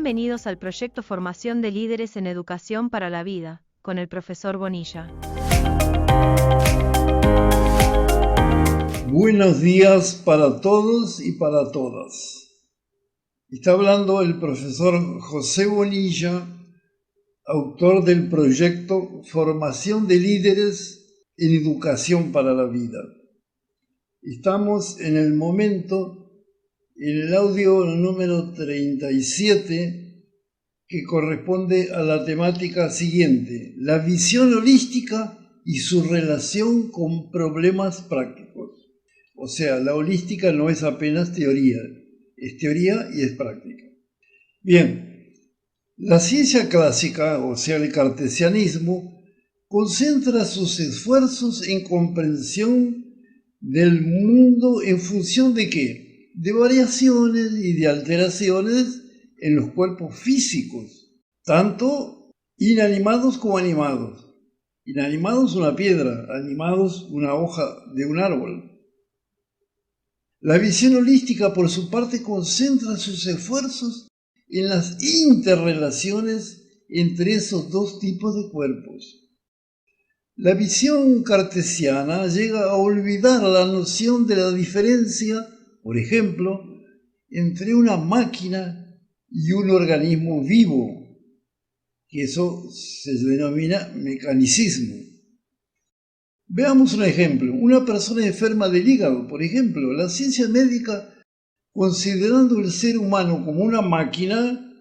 Bienvenidos al proyecto Formación de Líderes en Educación para la Vida, con el profesor Bonilla. Buenos días para todos y para todas. Está hablando el profesor José Bonilla, autor del proyecto Formación de Líderes en Educación para la Vida. Estamos en el momento, en el audio número 37, que corresponde a la temática siguiente: la visión holística y su relación con problemas prácticos. O sea, la holística no es apenas teoría, es teoría y es práctica. Bien, la ciencia clásica, o sea, el cartesianismo, concentra sus esfuerzos en comprensión del mundo en función de ¿qué? De variaciones y de alteraciones en los cuerpos físicos, tanto inanimados como animados. Inanimados una piedra, animados una hoja de un árbol. La visión holística, por su parte, concentra sus esfuerzos en las interrelaciones entre esos dos tipos de cuerpos. La visión cartesiana llega a olvidar la noción de la diferencia, por ejemplo, entre una máquina y un organismo vivo, que eso se denomina mecanicismo. Veamos un ejemplo. Una persona enferma del hígado, por ejemplo. La ciencia médica, considerando el ser humano como una máquina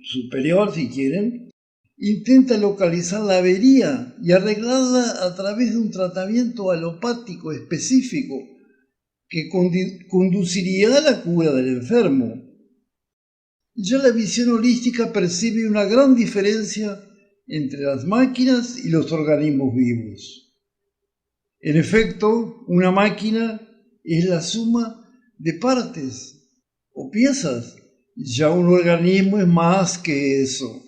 superior, si quieren, intenta localizar la avería y arreglarla a través de un tratamiento alopático específico que conduciría a la cura del enfermo. Ya la visión holística percibe una gran diferencia entre las máquinas y los organismos vivos. En efecto, una máquina es la suma de partes o piezas. Ya un organismo es más que eso.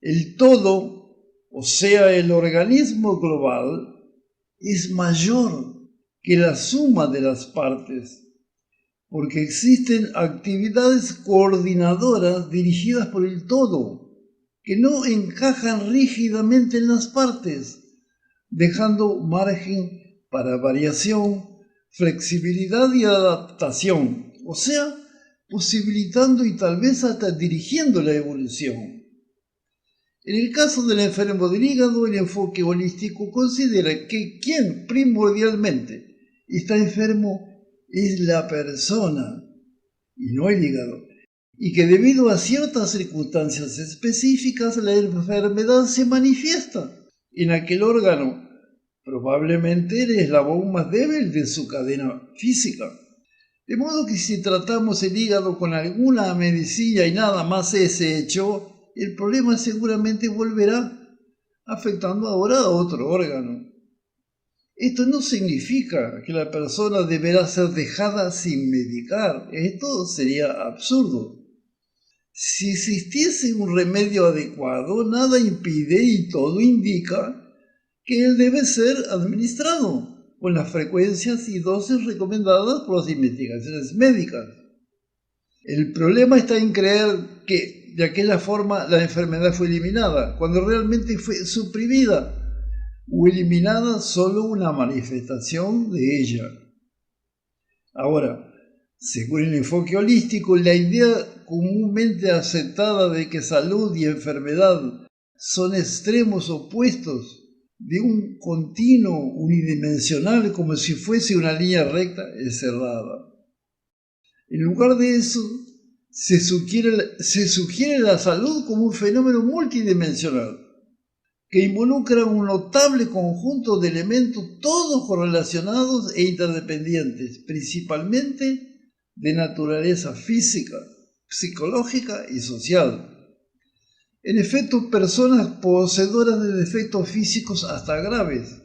El todo, o sea, el organismo global, es mayor que la suma de las partes, porque existen actividades coordinadoras dirigidas por el todo, que no encajan rígidamente en las partes, dejando margen para variación, flexibilidad y adaptación, o sea, posibilitando y tal vez hasta dirigiendo la evolución. En el caso del enfermo del hígado, el enfoque holístico considera que quien primordialmente está enfermo es la persona y no el hígado, y que debido a ciertas circunstancias específicas la enfermedad se manifiesta en aquel órgano, probablemente el eslabón más débil de su cadena física. De modo que si tratamos el hígado con alguna medicina y nada más ese hecho, el problema seguramente volverá, afectando ahora a otro órgano. Esto no significa que la persona deberá ser dejada sin medicar. Esto sería absurdo. Si existiese un remedio adecuado, nada impide y todo indica que él debe ser administrado con las frecuencias y dosis recomendadas por las investigaciones médicas. El problema está en creer que de aquella forma la enfermedad fue eliminada, cuando realmente fue suprimida o eliminada solo una manifestación de ella. Ahora, según el enfoque holístico, la idea comúnmente aceptada de que salud y enfermedad son extremos opuestos de un continuo unidimensional como si fuese una línea recta es cerrada. En lugar de eso, se sugiere la salud como un fenómeno multidimensional que involucra un notable conjunto de elementos todos correlacionados e interdependientes, principalmente de naturaleza física, psicológica y social. En efecto, personas poseedoras de defectos físicos hasta graves,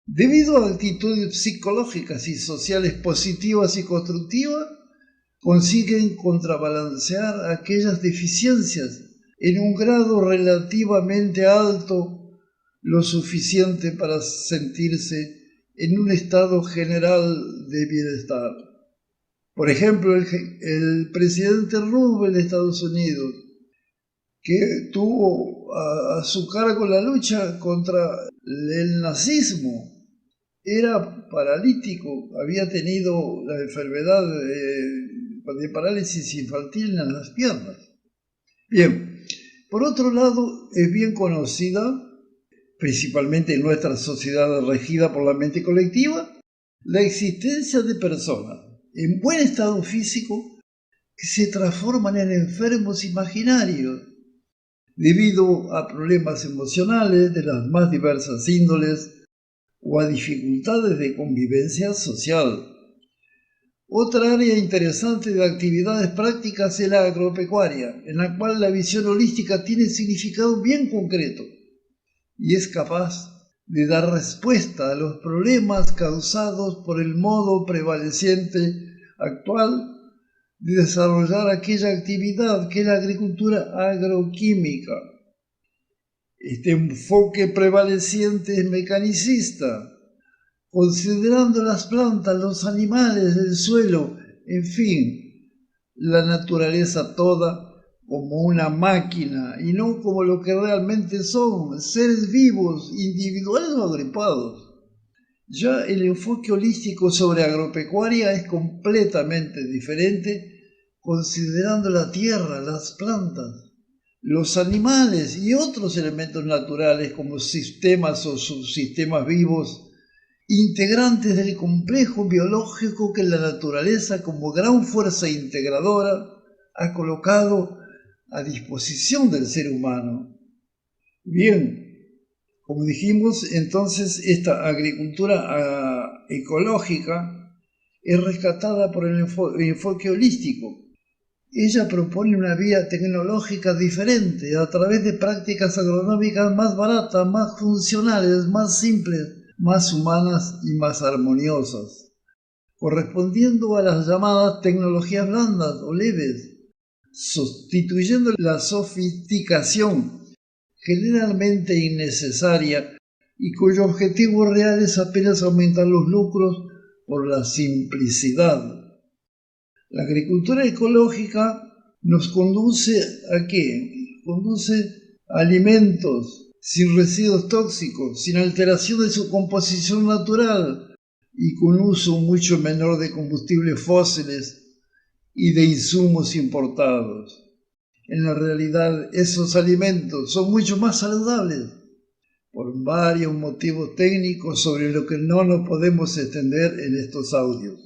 debido a actitudes psicológicas y sociales positivas y constructivas, consiguen contrabalancear aquellas deficiencias en un grado relativamente alto, lo suficiente para sentirse en un estado general de bienestar. Por ejemplo, el presidente Roosevelt de Estados Unidos, que tuvo a su cargo la lucha contra el nazismo, era paralítico, había tenido la enfermedad de parálisis infantil en las piernas. Bien, por otro lado, es bien conocida, principalmente en nuestra sociedad regida por la mente colectiva, la existencia de personas en buen estado físico que se transforman en enfermos imaginarios debido a problemas emocionales de las más diversas índoles o a dificultades de convivencia social. Otra área interesante de actividades prácticas es la agropecuaria, en la cual la visión holística tiene significado bien concreto y es capaz de dar respuesta a los problemas causados por el modo prevaleciente actual de desarrollar aquella actividad que es la agricultura agroquímica. Este enfoque prevaleciente es mecanicista, considerando las plantas, los animales, el suelo, en fin, la naturaleza toda como una máquina y no como lo que realmente son, seres vivos, individuales o agrupados. Ya el enfoque holístico sobre agropecuaria es completamente diferente, considerando la tierra, las plantas, los animales y otros elementos naturales como sistemas o subsistemas vivos, integrantes del complejo biológico que la naturaleza como gran fuerza integradora ha colocado a disposición del ser humano. Bien, como dijimos, entonces esta agricultura ecológica es rescatada por el enfoque holístico. Ella propone una vía tecnológica diferente a través de prácticas agronómicas más baratas, más funcionales, más simples, más humanas y más armoniosas, correspondiendo a las llamadas tecnologías blandas o leves, sustituyendo la sofisticación generalmente innecesaria y cuyo objetivo real es apenas aumentar los lucros por la simplicidad. La agricultura ecológica nos conduce ¿a qué? Conduce a alimentos sin residuos tóxicos, sin alteración de su composición natural y con uso mucho menor de combustibles fósiles y de insumos importados. En la realidad, esos alimentos son mucho más saludables por varios motivos técnicos sobre lo que no nos podemos extender en estos audios.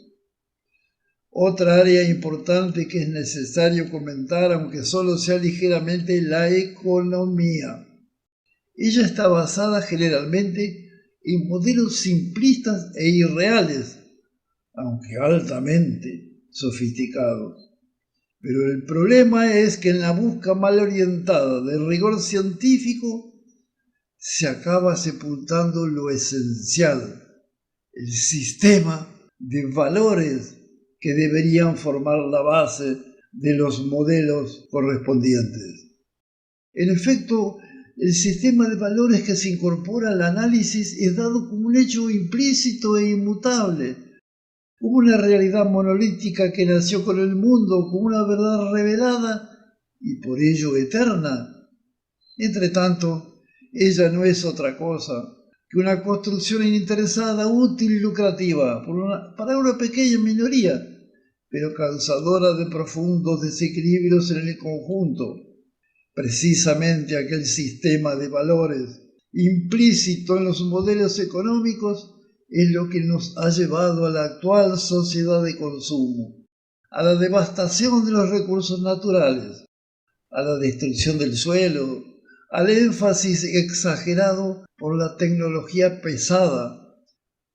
Otra área importante que es necesario comentar, aunque solo sea ligeramente, la economía. Ella está basada generalmente en modelos simplistas e irreales, aunque altamente sofisticados. Pero el problema es que en la búsqueda mal orientada del rigor científico se acaba sepultando lo esencial, el sistema de valores que deberían formar la base de los modelos correspondientes. En efecto, el sistema de valores que se incorpora al análisis es dado como un hecho implícito e inmutable, como una realidad monolítica que nació con el mundo, como una verdad revelada y por ello eterna. Entre tanto, ella no es otra cosa que una construcción ininteresada, útil y lucrativa para una pequeña minoría, pero causadora de profundos desequilibrios en el conjunto. Precisamente aquel sistema de valores implícito en los modelos económicos es lo que nos ha llevado a la actual sociedad de consumo, a la devastación de los recursos naturales, a la destrucción del suelo, al énfasis exagerado por la tecnología pesada,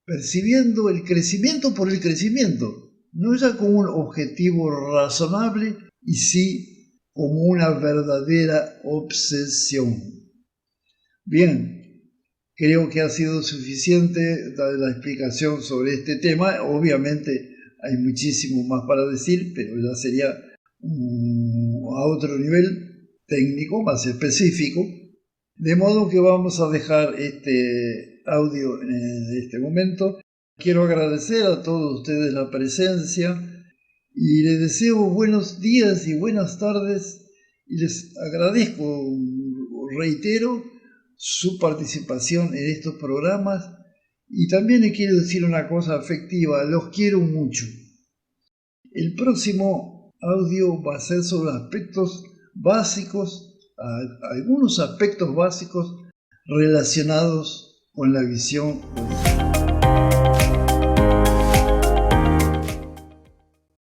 percibiendo el crecimiento por el crecimiento, no ya como un objetivo razonable y sí como una verdadera obsesión. Bien, creo que ha sido suficiente la explicación sobre este tema. Obviamente hay muchísimo más para decir, pero ya sería a otro nivel técnico, más específico. De modo que vamos a dejar este audio en este momento. Quiero agradecer a todos ustedes la presencia y les deseo buenos días y buenas tardes y les agradezco, reitero, su participación en estos programas y también les quiero decir una cosa afectiva, los quiero mucho. El próximo audio va a ser sobre aspectos básicos, algunos aspectos básicos relacionados con la visión holística.